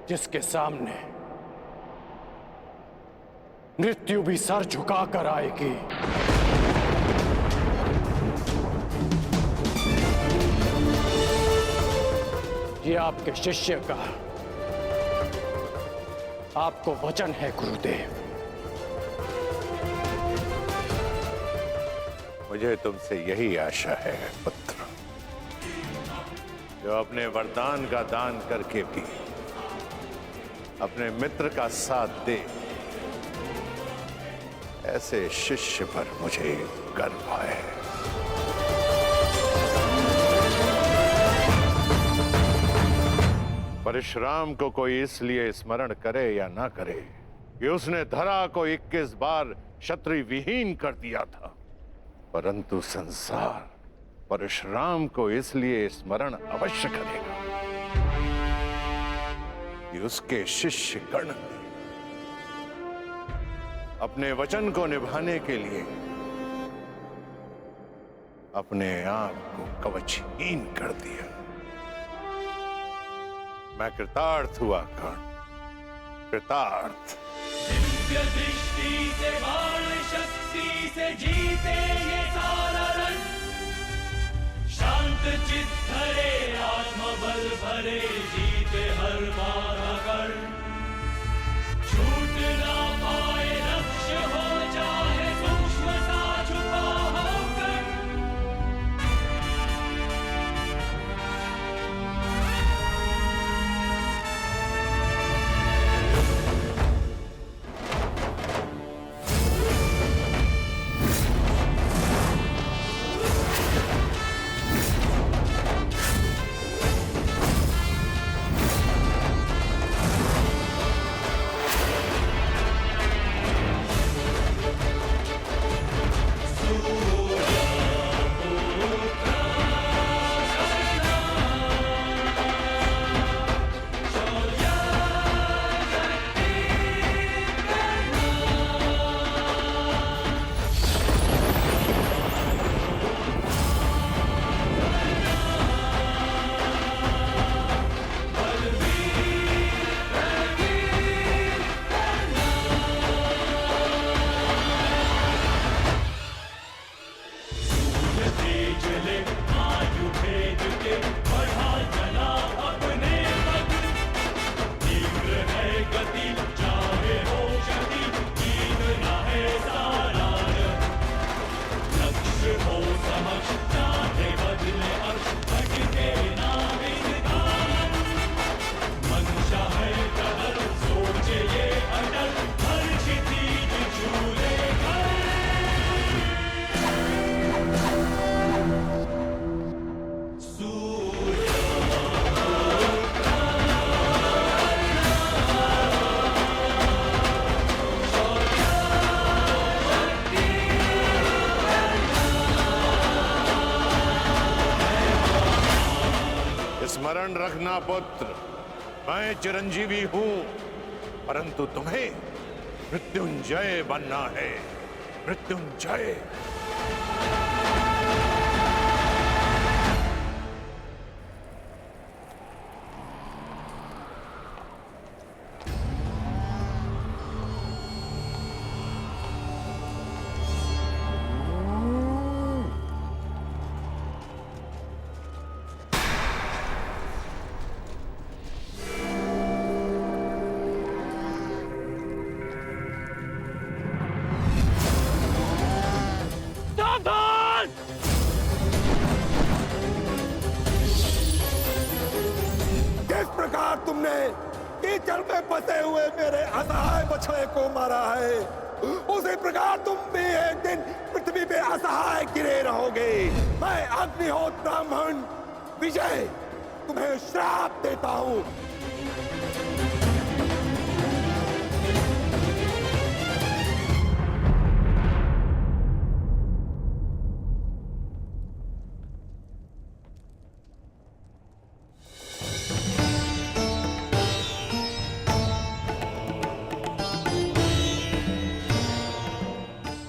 जिसके सामने मृत्यु भी सर झुकाकर आएगी। ये आपके शिष्य का आपको वचन है गुरुदेव। मुझे तुमसे यही आशा है पुत्र, जो अपने वरदान का दान करके भी अपने मित्र का साथ दे। ऐसे शिष्य पर मुझे गर्व है। परशुराम को कोई इसलिए स्मरण करे या ना करे कि उसने धरा को 21 बार क्षत्रिय विहीन कर दिया था, परंतु संसार परशुराम को इसलिए स्मरण अवश्य करेगा कि उसके शिष्य गण ने अपने वचन को निभाने के लिए अपने आप को कवचहीन कर दिया। मैं कृतार्थ हुआ कर्ण, कृतार्थ। दिव्य दृष्टि से बाण शक्ति से जीते ये सारा रण, शांत चित्त धरे आत्मबल भरे जीते हर बाधा कर। छूट ना पाए लक्ष्य हो चाहे सूक्ष्म सा छुपा होकर। स्मरण रखना पुत्र, मैं चिरंजीवी हूं, परंतु तुम्हें मृत्युंजय बनना है। मृत्युंजय। तुमने कीचड़ में फंसे हुए मेरे असहाय बछड़े को मारा है, उसी प्रकार तुम भी एक दिन पृथ्वी पे असहाय गिरे रहोगे। मैं अग्निहोत्र ब्राह्मण विजय तुम्हें श्राप देता हूं।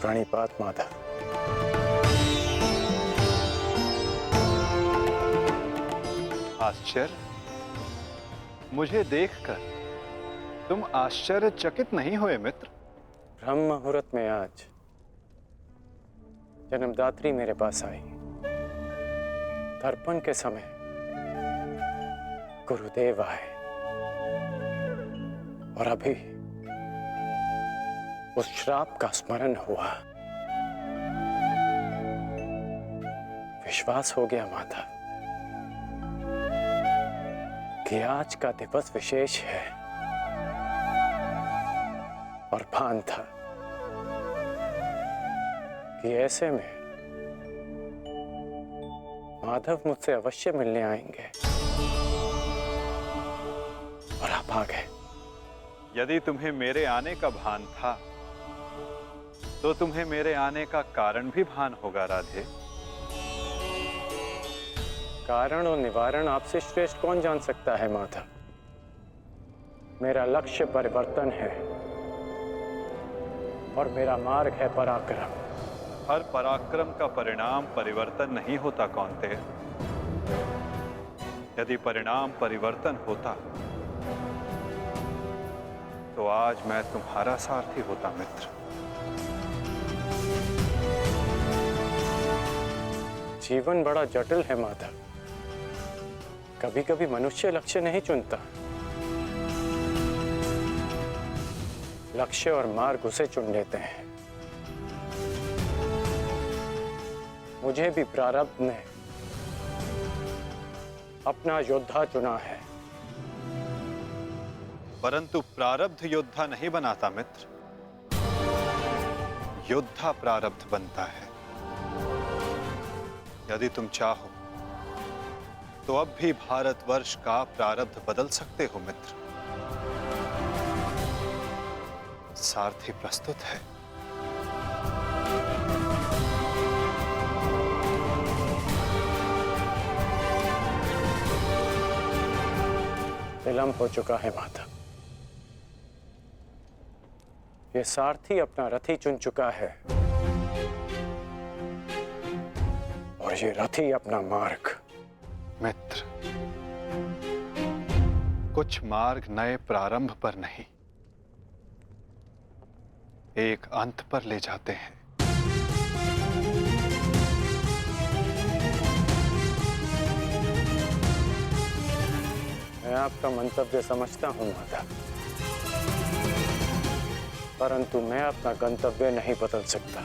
प्रणिपात माता। आश्चर्य, मुझे देखकर तुम आश्चर्यचकित नहीं हुए मित्र? ब्रह्म मुहूर्त में आज जन्मदात्री मेरे पास आई। तर्पण के समय गुरुदेव आए और अभी उस श्राप का स्मरण हुआ। विश्वास हो गया माता कि आज का दिवस विशेष है और भान था कि ऐसे में माधव मुझसे अवश्य मिलने आएंगे और आप आ गए। यदि तुम्हें मेरे आने का भान था तो तुम्हें मेरे आने का कारण भी भान होगा राधे। कारण और निवारण आपसे श्रेष्ठ कौन जान सकता है माधव। मेरा लक्ष्य परिवर्तन है और मेरा मार्ग है पराक्रम। हर पराक्रम का परिणाम परिवर्तन नहीं होता कौन्तेय। यदि परिणाम परिवर्तन होता तो आज मैं तुम्हारा सारथी होता मित्र। जीवन बड़ा जटिल है माधव। कभी कभी मनुष्य लक्ष्य नहीं चुनता, लक्ष्य और मार्ग उसे चुन लेते हैं। मुझे भी प्रारब्ध ने अपना योद्धा चुना है। परंतु प्रारब्ध योद्धा नहीं बनाता मित्र, योद्धा प्रारब्ध बनता है। यदि तुम चाहो तो अब भी भारतवर्ष का प्रारब्ध बदल सकते हो मित्र। सारथी प्रस्तुत है। विलंब हो चुका है माधव। ये सारथी अपना रथी चुन चुका है और ये रथी अपना मार्ग। मित्र, कुछ मार्ग नए प्रारंभ पर नहीं, एक अंत पर ले जाते हैं। मैं आपका मंतव्य समझता हूं माता, परंतु मैं अपना गंतव्य नहीं बदल सकता।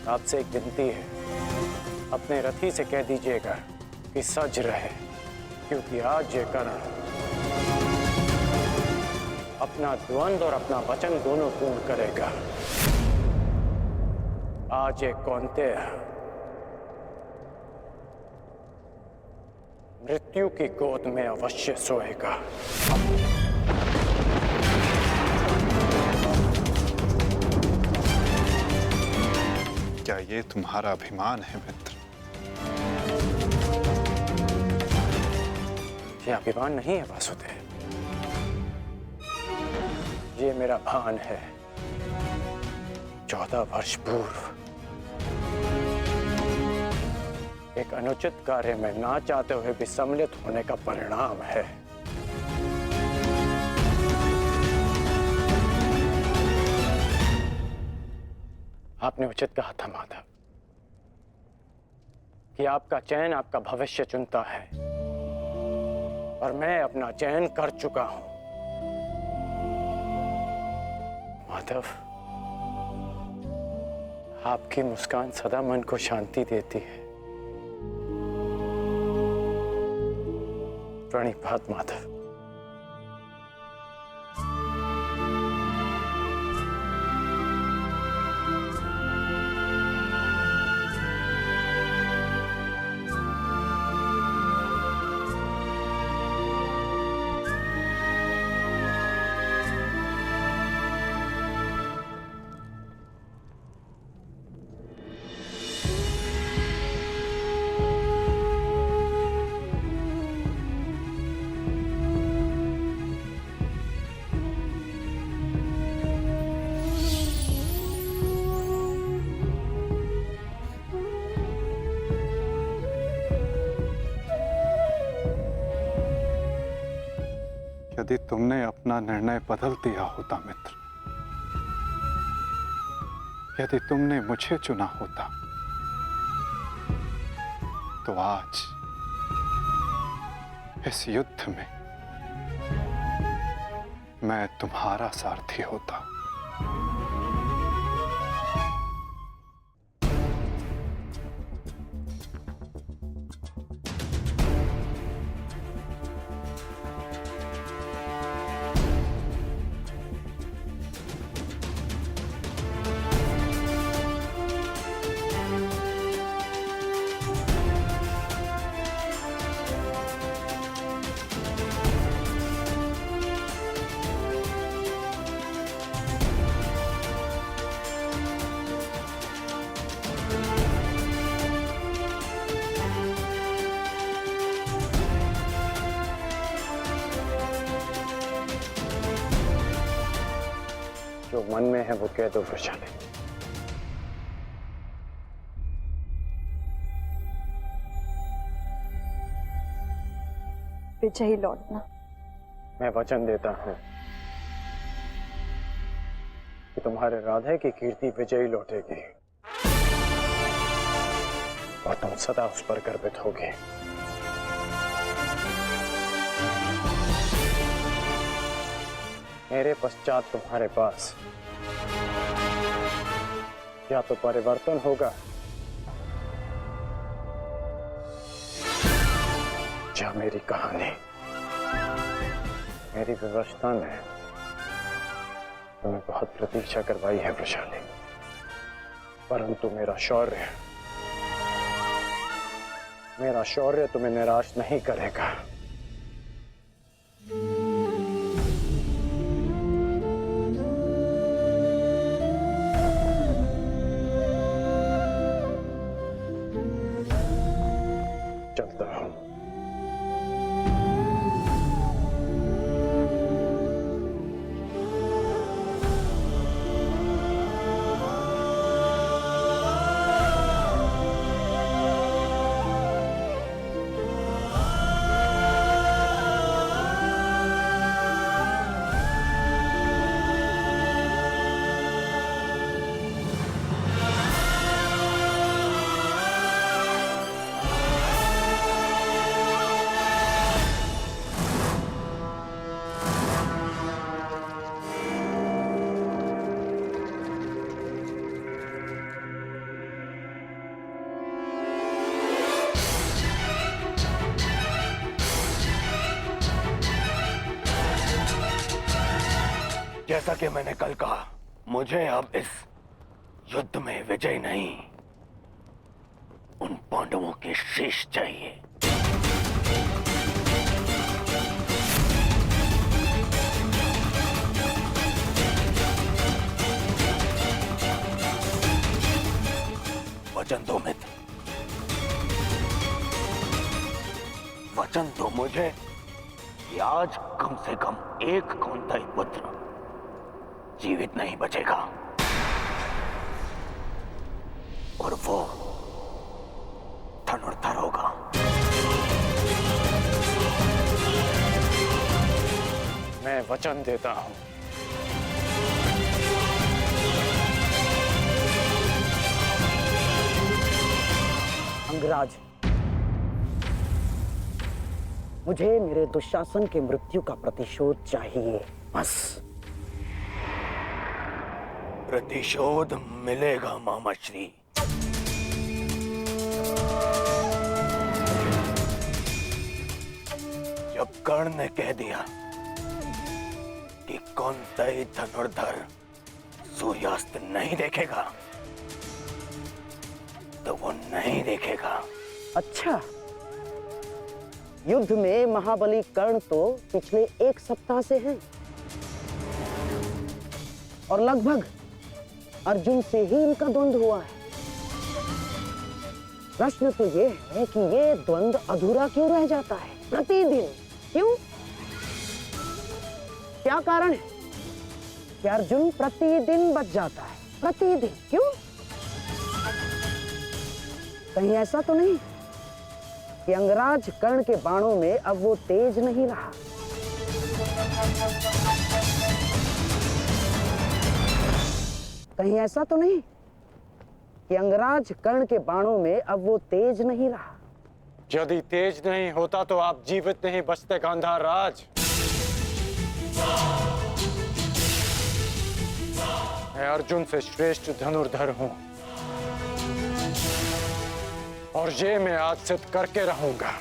आपसे एक विनती है, अपने रथी से कह दीजिएगा कि सज रहे, क्योंकि आज ये कर्ण अपना द्वंद्व और अपना वचन दोनों पूर्ण करेगा। आज ये कौन्तेय मृत्यु की गोद में अवश्य सोएगा। क्या ये तुम्हारा अभिमान है मित्र? ये अभिमान नहीं है वासुदेव, ये मेरा भान है। 14 वर्ष पूर्व एक अनुचित कार्य में ना चाहते हुए भी सम्मिलित होने का परिणाम है। आपने उचित कहा था माधव कि आपका चयन आपका भविष्य चुनता है, और मैं अपना चयन कर चुका हूं। माधव, आपकी मुस्कान सदा मन को शांति देती है। प्रणिपात माधव। यदि तुमने अपना निर्णय बदल दिया होता मित्र, यदि तुमने मुझे चुना होता, तो आज इस युद्ध में मैं तुम्हारा सारथी होता। जो मन में है वो कह दो वृषाली। विजयी लौटना। मैं वचन देता हूं कि तुम्हारे राधे की कीर्ति विजयी लौटेगी और तुम सदा उस पर गर्वित होगे। मेरे पश्चात तुम्हारे पास या तो परिवर्तन होगा या मेरी कहानी। मेरी व्यवस्था ने तुम्हें बहुत प्रतीक्षा करवाई है वृषाली, परंतु मेरा शौर्य तुम्हें निराश नहीं करेगा। चलता हूं। जैसा कि मैंने कल कहा, मुझे अब इस युद्ध में विजय नहीं, उन पांडवों के शीश चाहिए। वचन दो मित्र, वचन दो मुझे कि आज कम से कम एक कौंताई पुत्र जीवित नहीं बचेगा, और वो धनुर्धर होगा। मैं वचन देता हूं। अंगराज, मुझे मेरे दुशासन के मृत्यु का प्रतिशोध चाहिए, बस। प्रतिशोध मिलेगा मामाश्री। जब कर्ण ने कह दिया कि कौंतेय धनुर्धर सूर्यास्त नहीं देखेगा, तो वो नहीं देखेगा। अच्छा, युद्ध में महाबली कर्ण तो पिछले 1 सप्ताह से हैं, और लगभग अर्जुन से ही इनका द्वंद्व हुआ है। प्रश्न तो ये है कि ये द्वंद्व अधूरा क्यों रह जाता है प्रतिदिन? क्यों? क्या कारण है कि अर्जुन प्रतिदिन बच जाता है? प्रतिदिन क्यों? कहीं ऐसा तो नहीं कि अंगराज कर्ण के बाणों में अब वो तेज नहीं रहा? कहीं ऐसा तो नहीं कि अंगराज कर्ण के बाणों में अब वो तेज नहीं रहा? यदि तेज नहीं होता तो आप जीवित नहीं बचते गांधार राज। मैं अर्जुन से श्रेष्ठ धनुर्धर हूं और ये मैं आज सिद्ध करके रहूंगा।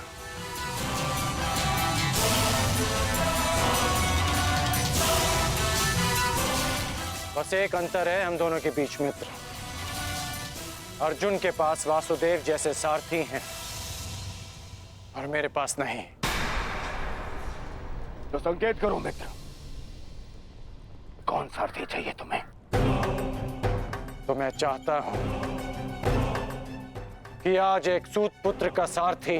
बस एक अंतर है हम दोनों के बीच, मित्र। अर्जुन के पास वासुदेव जैसे सारथी हैं और मेरे पास नहीं। तो संकेत करो मित्र, कौन सारथी चाहिए तुम्हें? तो मैं चाहता हूं कि आज एक सूत पुत्र का सारथी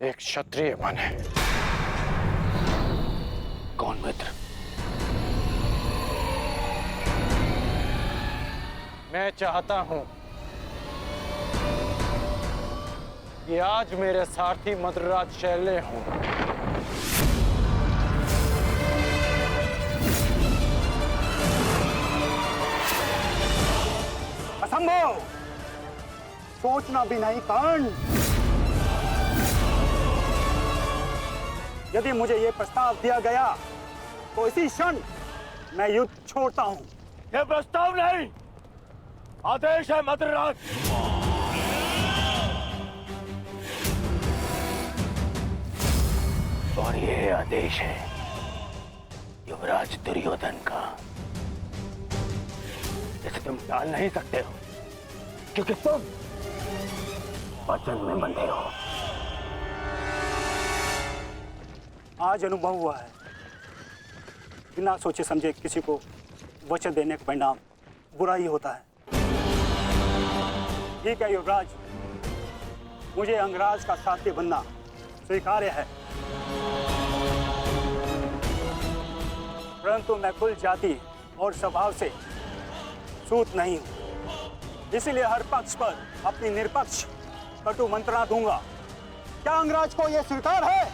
एक क्षत्रिय बने। कौन मित्र? मैं चाहता हूं कि आज मेरे सारथी मद्रराज शैल्य हों। असंभव! सोचना भी नहीं कर्ण। यदि मुझे यह प्रस्ताव दिया गया तो इसी क्षण मैं युद्ध छोड़ता हूं। यह प्रस्ताव नहीं, आदेश है मद्रराज। और यह आदेश है युवराज दुर्योधन का। इसे तुम टाल नहीं सकते हो क्योंकि तुम वचन में बंधे हो। आज अनुभव हुआ है, बिना सोचे समझे किसी को वचन देने का परिणाम बुरा ही होता है। ठीक है युवराज, मुझे अंगराज का साथी बनना स्वीकार्य है, परंतु मैं कुल जाति और स्वभाव से सूत नहीं हूं, इसीलिए हर पक्ष पर अपनी निष्पक्ष कटु मंत्रणा दूंगा। क्या अंगराज को यह स्वीकार है?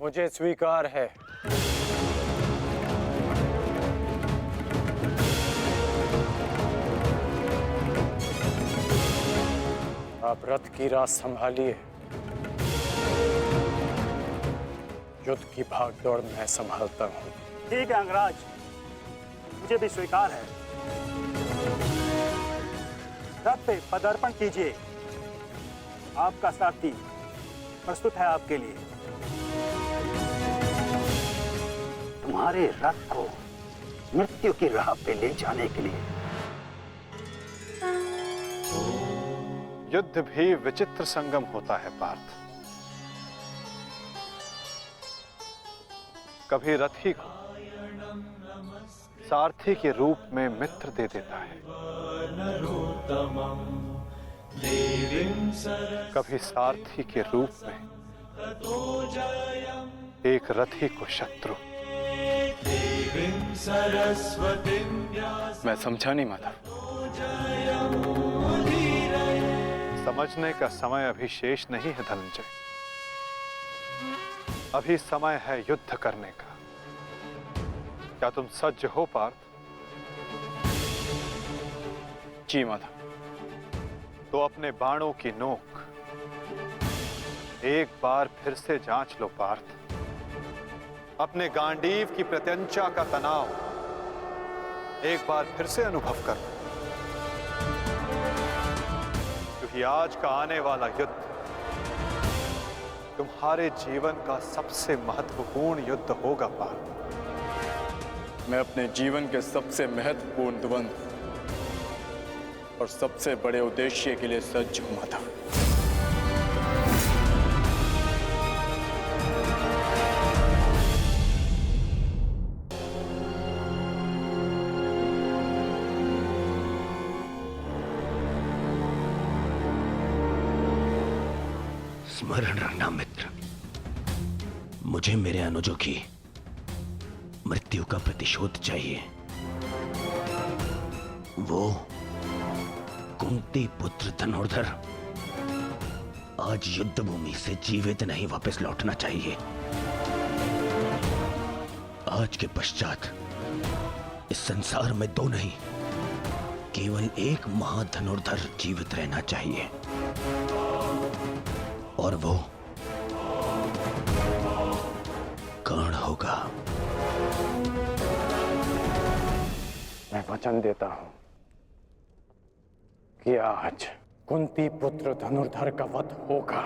मुझे स्वीकार है। आप रथ की राह संभालिए, युद्ध की भागदौड़ मैं संभालता हूं। ठीक है अंगराज, मुझे भी स्वीकार है। रथ पे पदार्पण कीजिए, आपका सारथी प्रस्तुत है आपके लिए। तुम्हारे रथ को मृत्यु की राह पे ले जाने के लिए। युद्ध भी विचित्र संगम होता है पार्थ। कभी रथी को सारथी के रूप में मित्र दे देता है, कभी सारथी के रूप में एक रथी को शत्रु। मैं समझा नहीं माधव। समझने का समय अभी शेष नहीं है धनंजय। अभी समय है युद्ध करने का। क्या तुम सज्ज हो पार्थ? जी माधव। तो अपने बाणों की नोक एक बार फिर से जांच लो पार्थ। अपने गांडीव की प्रत्यंचा का तनाव एक बार फिर से अनुभव कर लो, क्योंकि आज का आने वाला युद्ध तुम्हारे जीवन का सबसे महत्वपूर्ण युद्ध होगा पार्थ। मैं अपने जीवन के सबसे महत्वपूर्ण द्वंद्व और सबसे बड़े उद्देश्य के लिए सज्ज हूं माधव। स्मरण रखना मित्र, मुझे मेरे अनुजों की मृत्यु का प्रतिशोध चाहिए। वो कुंती पुत्र धनुर्धर आज युद्ध भूमि से जीवित नहीं वापस लौटना चाहिए। आज के पश्चात इस संसार में दो नहीं, केवल एक महाधनुर्धर जीवित रहना चाहिए, और वो कर्ण होगा। मैं वचन देता हूं कि आज कुंती पुत्र धनुर्धर का वध होगा।